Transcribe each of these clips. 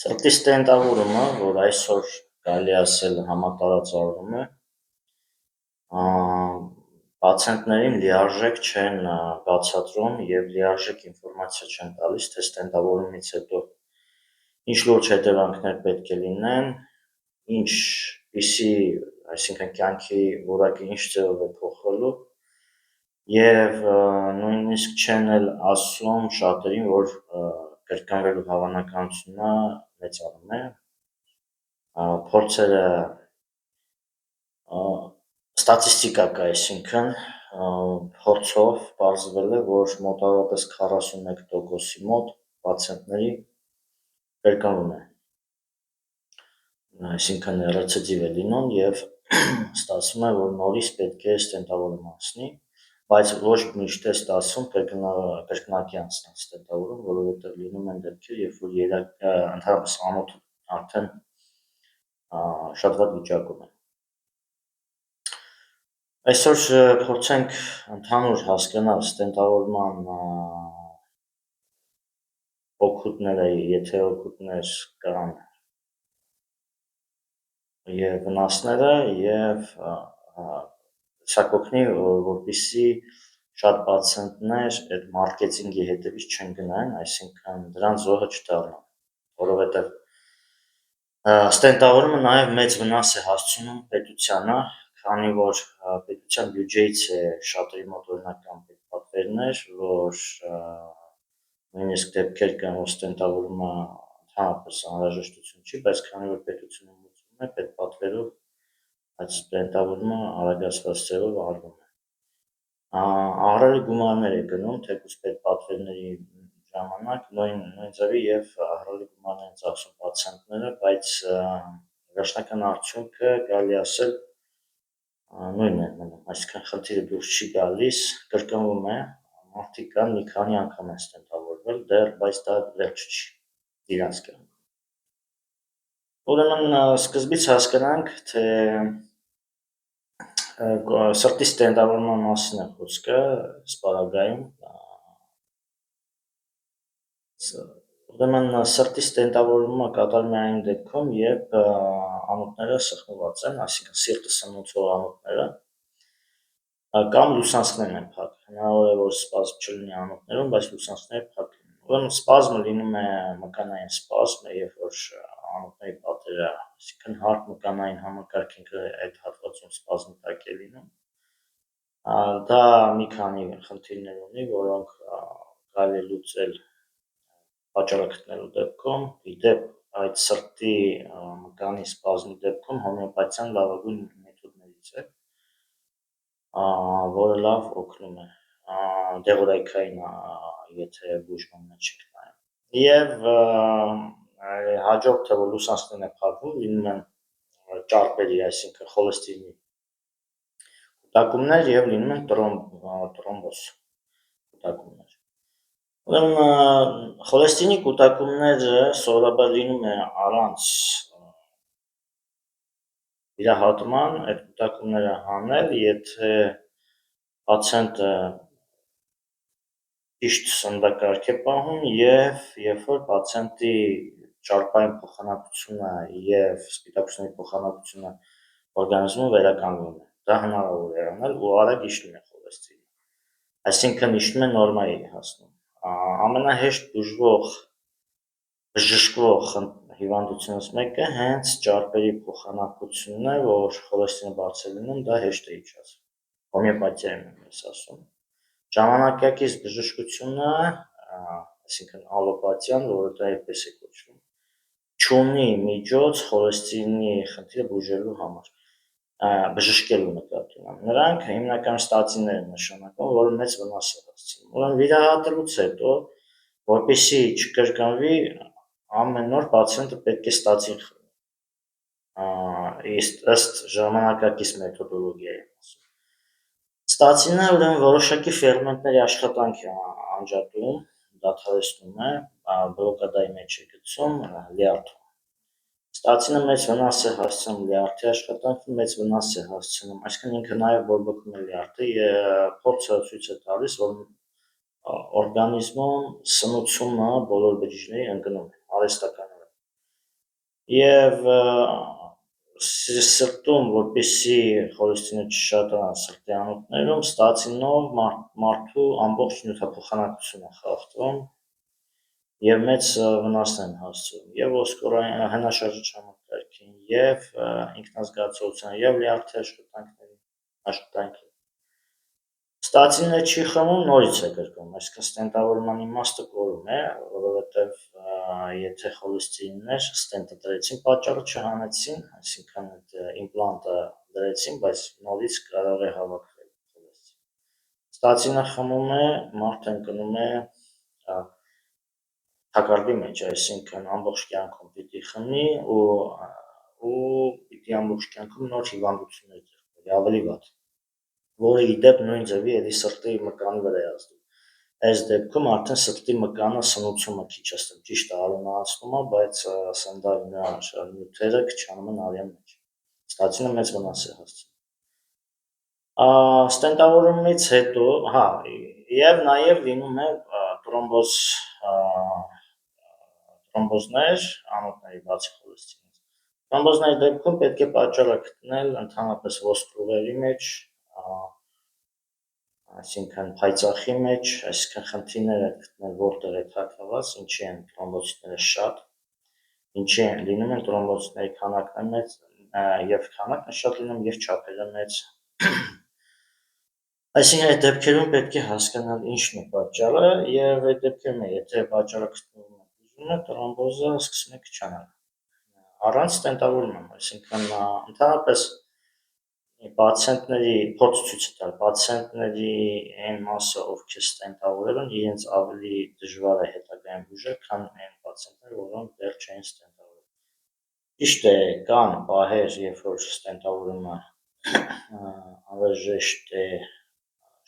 Սրտի ստենտավորումը, որ այսօր կարելի ասել համատարածարվում է, պացիենտներին լիարժեք չեն բացատրում և լիարժեք ինֆորմացիա չեն տալիս, թե ստենտավորումից հետո ինչ լուրջ հետևանքներ պետք է լինեն, ինչպիսի, այսինքն կյանքի որակը ինչ ձևով է փոխվելու և նույնիսկ չեն էլ ասում շատերին, որ կրկնվելու հավանականությունը մեծանում է, փորձերը ստատիստիկա կա, այսինքն փորձով պարզվել է, որ մոտավորապես 41%-ի մոտ պացիենտների կրկնվում է, այսինքն ռեցիդիվ է լինում և ստացվում է, որ նորից պետք է ստենտավորում անցնի, բայց ոչ միշտ է ստացվում կրկնակի անցնել ստենտավորում, որովհետև լինում են դեպքեր, երբ որ ընդհանրապես անոթը արդեն շատ վատ վիճակում է։ Այսօր փորձենք ընդհանուր հասկանալ ստենտավորման օգուտները, եթե օգուտներ կան և վնասները և սա կօգնի, որպեսզի շատ պացիենտներ այդ մարքեթինգի հետևից չեն գնային, այսինքն դրանց զոհը չդառնան, որովհետև ստենտավորումը նաև մեծ վնաս է հասցնում պետությանը, քանի որ պետության բյուջեից է շատերի մոտ օրինակ կան պատվերներ, որ նույնիսկ դեպքեր կան, որ ստենտավորումը ընդհանրապես անհրաժեշտություն չի, բայց քանի որ պետությունը մուծում է, պետպատվերով այդ ստենտավորումը արագացված ձևով արվում է։ Ահռելի գումարներ է գնում, թեկուզ պետպատվերների ժամանակ նույն ձևի և ահռելի գումարներ են ծախսում պացիենտները, բայց վերջնական արդյունքը կարելի ասել նույնն է մնում, այսինքն խնդիրը դուրս չի գալիս, կրկնվում է, մարդիկ կան մի քանի անգամ են ստենտավորվել, բայց դա վերջը չի իրանց կյանքում։ Ուրեմն սկզբից հասկանանք, թե սրտի ստենտավորման մասին է խոսքը սպառազգայում, ուրեմն սրտի ստենտավորումը կատարվում է այն դեպքում, երբ անոթները սխմված են, այսինքն սիրտը սնուցող անոթները, կամ լուսանցքներն են փակ, հնարավոր է, որ սպազմ չլինի անոթներում, բայց լուսանցքները փակ լինեն, ուրեմն սպազմը լինում է մկանային սպազմ, երբ որ անոթների պատերը, այսինքն հարթ մկանային համակարգինքը այդ հատվածում սպազմի տակ է լինում, դա մի քանի խնդիրներ ունի, որոնք կարելի է լուծել պատճառը գտնելու դեպքում, ի դեպ այդ սրտի մկանի սպազմի դեպքում հոմեոպաթիան լավագույն մեթոդներից է, որը լավ օգնում է, դեղորայքային, եթե բուժման մեջ եք նայում, և հաջորդը, որ լուսանցքներն է փակվում, լինում են ճարպերի, այսինքն խոլեստերինի կուտակումներ և լինում են տրոմբոզ կուտակումներ։ Ուրեմն խոլեստերինի կուտակումները սովորաբար լինում է առանց վիրահատման, այդ կուտակումները հանել, եթե պացիենտը ճիշտ սննդակարգ է պահում և երբ որ պացիենտի ճարպային փոխանակությունը և սպիտակուցների փոխանակությունը օրգանիզմում վերականգնվում է, դա հնարավոր է անել ու արագ իջնում է խոլեստերինը, այսինքն իջնում է նորմայի հասնում, ամենահեշտ բժշկվող հիվանդությունից մեկը հենց ճարպերի փոխանակությունն է, որ խոլեստերինը բարձր է լինում, դա հեշտ է իջացվում, հոմեոպաթիայում եմ ես ասում, ժամանակակից բժշկությունը, այսինքն ալոպաթիան, որը դա այդպես է կոչվում, չունի միջոց խոլեստերինի խնդիրը բուժելու համար, բժշկելու նկատի ունեմ, նրանք հիմնականում ստատիններ են նշանակում, որը մեծ վնաս է հասցնում, ուրեմն վիրահատելուց հետո, որպեսզի չկրկնվի, ամեն օր պացիենտը պետք է ստատին խմի, ըստ ժամանակակից մեթոդոլոգիայի, ստատինը ուրեմն որոշակի ֆերմենտների աշխատանք է անջատում, դադարեցնում է, բլոկադայի մեջ է գցում, լյարդում, ստատինը մեծ վնաս է հասցնում լյարդի աշխատանքին, մեծ վնաս է հասցնում, այսինքն ինքը նաև բորբոքում է լյարդը, փորձը ցույց է տալիս, որ օրգանիզմում սնուցումը բոլոր բջիջների ընկնում է, արհեստականորեն, եւ սրտում, որպեսզի խոլեստերինը չշատանա սրտի անոթներում, ստացինով մարդու ամբողջ նյութափոխանակությունը խախտվում եւ մեծ վնասներ են հասցվում եւ ոսկորային հենաշարժի համակարգին եւ ինքնազգացողության եւ լիարդի աշխատանքի Ստացինը չի խմում, նորից է կրկնում, այսինքն ստենտավորման իմաստը կորում է, որովհետև եթե խոլեստերիններ ստենտը դրեցին, պատճառը չհանեցին, այսինքն այդ իմպլանտը դրեցին, բայց նորից կարող է հավաքվել խոլեստերին։ Ստացինը խմում է, մարդը ընկնում է թակարդի մեջ, այսինքն ամբողջ կյանքում պիտի խմի ու պիտի ամբողջ կյանքում նոր հիվանդություններ ձեռք ավելի վատ որը իդեպ նույն ձևի էլի սրտի մկանի վրա է ազդում։ Այս դեպքում արդեն սրտի մկանը սնուցումը քիչ ասեմ, ճիշտ է արյունացնում է, բայց սնդարի նյութերը քչանում են արյան մեջ։ Ստացինը մեծ վնաս է հասցնում։ Ստենտավորումից հետո, եւ նաեւ լինում է տրոմբոզներ անոթների բացի խոլեստերինից։ Տրոմբոզների դեպքում պետք է պատճառը գտնել ընդհանրապես ոսկրուղերի մեջ, այսինքն փայծախի մեջ, այսինքն խնդիրները գտնել որտեղ է թաքնված, ինչի են տրոմբոցիտները շատ, ինչի են լինում են տրոմբոցիտների քանակն է մեծ եւ քանակն է շատ լինում եւ չափերը մեծ։ Այսինքն այդ դեպքերում պետք է հասկանալ ինչն է պատճառը եւ այդ դեպքերում եթե պատճառը գտնվում է բուժումը, տրոմբոզը սկսում է քչանալ։ Առանց ստենտավորման, այսինքն ընդհանրապես պացիենտների փորձ ցույց է տալ պացիենտների այն մասը ովքեր ստենտավորել են իրենց ավելի դժվար է հետագայում բուժել քան այն պացիենտները որոնք դեռ չեն ստենտավորել ճիշտ է կան պահեր երբ որ ստենտավորումը անհրաժեշտ է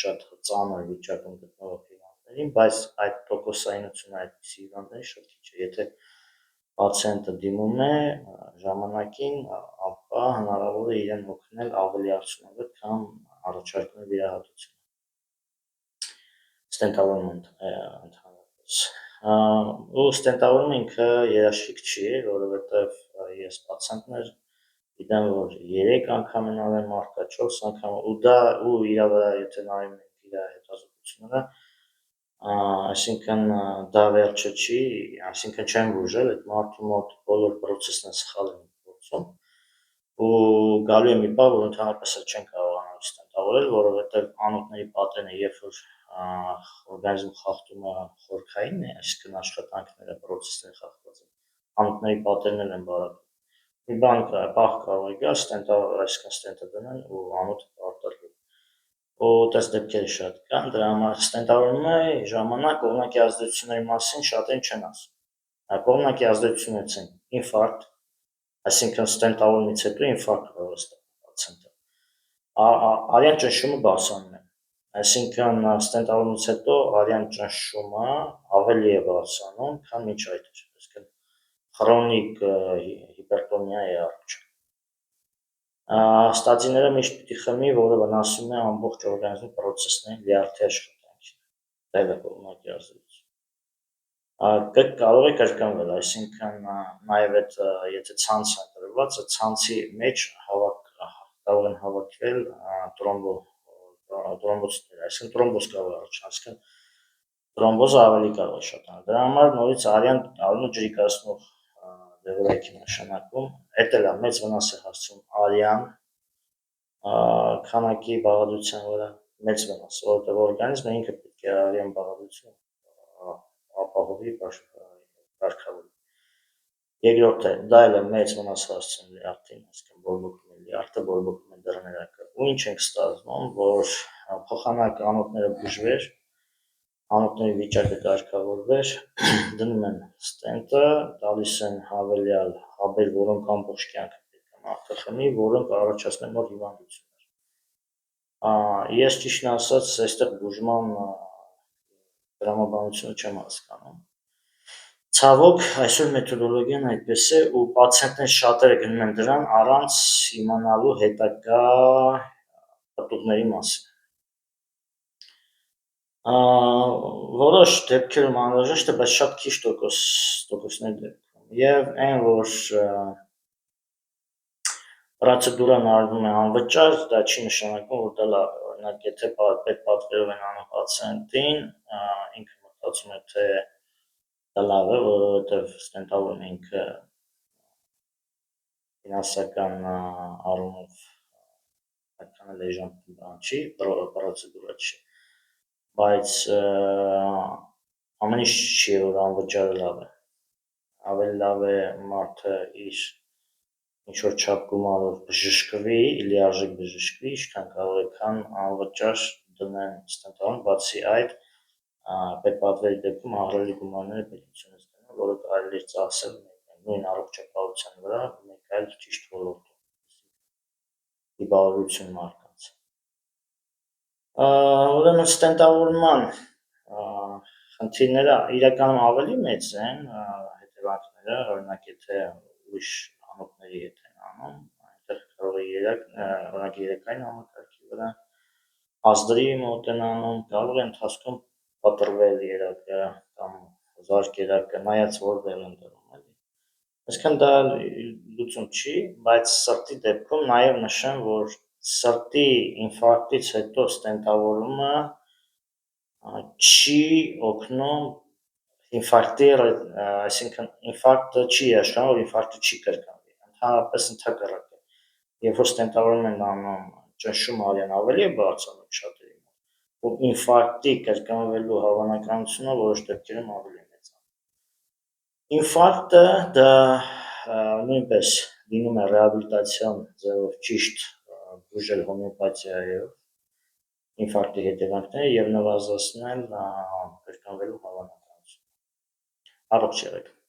շատ ծանր վիճակում գտնվող հիվանդներին բայց այդ տոկոսայնությունը այդպիսի հիվանդների շատ քիչ է եթե պացիենտը դիմում է ժամանակին, ապա հնարավոր է իրեն օգնել ավելի արդյունավետ, քան առաջարկում է վիրահատությունը։ Ստենտավորումը ընդհանրապես։ Ու ստենտավորումը ինքը երաշխիք չի, որովհետև ես պացիենտներ գիտեմ, որ 3 անգամ են արել մարդը, 4 անգամ, ու իրա վրա եթե նայում եք իր հետազոտությունները, այսինքն դա վերջը չի, այսինքն չեն բուժել, այդ մարդու մոտ բոլոր պրոցեսն է սխալ են գործում ու գալու է մի պահ, որ ընդհանրապես չեն կարողանալ ստենտավորել, որովհետև անոթների պատերն է, երբ որ օրգանիզմը խախտում է խորքային է, այսինքն աշխատանքները, պրոցեսները խախտված են, անոթների պատերներ են բարակում։ Մի բան պահ կարող է գալ, այսինքն ստենտը դնեն ու անոթը պարտադրվի։ Ու տես դեպքերը շատ կան, դրա համար ստենտավորումների ժամանակ կողմնակի ազդեցությունների մասին շատերին չեն ասում։ Կողմնակի ազդեցություններից են ինֆարկտ, այսինքն ստենտավորումից հետո ինֆարկտ կարող է ստանալ պացիենտը։ Արյան ճնշումը բարձրանում է, այսինքն ստենտավորումից հետո արյան ճնշումը ավելի է բարձրանում, քան մինչ այդ էր, այսինքն քրոնիկ հիպերտոնիա է առաջանում։ Ստատինները միշտ պիտի խմի, որը վնասում է ամբողջ օրգանիզմի պրոցեսներին լիարդի աշխատանքին։ Դա է կողմնակի ազդեցություն։ Կարող է կրկնվել, այսինքն նաև այդ եթե ցանց է տրված, այդ ցանցի մեջ կարող են հավաքվել տրոմբոցիտներ, այսինքն տրոմբոզ կարող է առաջանալ, այսինքն տրոմբոզը ավելի կարող է շատանալ։ Դրա համար նորից արյունը ջրիկացնող դեղորայքի նշանակում, էդ էլ է մեծ վնաս է հասցնում արյան քանակի բաղադրության վրա մեծ վնաս, որովհետև օրգանիզմը ինքը պետք է արյան բաղադրությունը ապահովի կարգավորի։ Երկրորդը դա էլ է մեծ վնաս հասցնում լիարդին, այսինքն բորբոքում է լիարդը, բորբոքում են դռներակը։ Ու ինչ ենք ստացվում, որ փոխանակ անոթները բուժվեր, անոթների վիճակը կարգավորվեր, դնում են ստենտը, տալիս են հավելյալ հաբեր, որոնք ամբողջ կյանքը պետք է մարդը խմի, որոնք առաջացնում են նոր հիվանդություններ։ Ես ճիշտն ասած, այստեղ բուժման տրամաբանությունը չեմ հասկանում։ Ցավոք, այսօր մեթոդոլոգիան այդպես է ու պացիենտներ շատերը գնում են դրան առանց իմանալու հետագա պատուղների մասին։ Որոշ դեպքերում անհրաժեշտ է, բայց շատ քիչ տոկոսների դեպքում։ Եվ այն, որ պրոցեդուրան արվում է անվճար, դա չի նշանակում, որ դա լավ է, օրինակ, եթե պետպատվերով են անում պացիենտին, ինքը մտածում է, թե դա լավ է, որովհետև ստենտավորումը ինքը ֆինանսական առումով այդքան էլ էժան բան չի, պրոցեդուրա չի, բայց ամեն ինչ չի, որ անվճարը լավ է, ավելի լավ է մարդը իր ինչ-որ չափ գումարով բժշկվի, լիարժեք բժշկվի, ինչքան կարող է, քան անվճար դնեն ստենտավորում, բացի այդ, պետպատվերի դեպքում ահռելի գումարներ է պետությունից դնում, որը կարելի է ծախսել նույն առողջապահության վրա մեկ այլ ճիշտ ոլորտում, տիպավորություն մարդկանց։ Ուրեմն ստենտավորման խնդիրները իրականում ավելի մեծ են, հետևանքները, օրինակ, եթե ուրիշ անոթների հետ են անում, այնտեղ կարող է օրինակ երեքային համակարգի վրա ազդրի մոտ են անում, կարող է ընթացքում պատռվել երակը կամ զարկ երակը, նայած որտեղ են դնում, էլի։ Այսինքն դա լուծում չի, բայց սրտի դեպքում նաև նշեմ, որ սրտի ինֆարկտից հետո ստենտավորումը չի օգնում այսինքն ինֆարկտը չի իշխանում, որ ինֆարկտը չի կրկնվի, ընդհանրապես ընդհակառակը, երբ որ ստենտավորում են անում, ճնշումը արյան ավելի է բարձրանում շատերի մոտ, ու ինֆարկտի կրկնվելու հավանականությունը որոշ դեպքերում ավելի մեծ է։ Ինֆարկտը դա նույնպես լինում է ռեաբիլիտացիոն ձևով ճիշտ բուժել հոմեոպաթիայով ինֆարկտի հետևանքները և նվազեցնել կրկնվելու հավանականությունը։ Առողջ եղեք։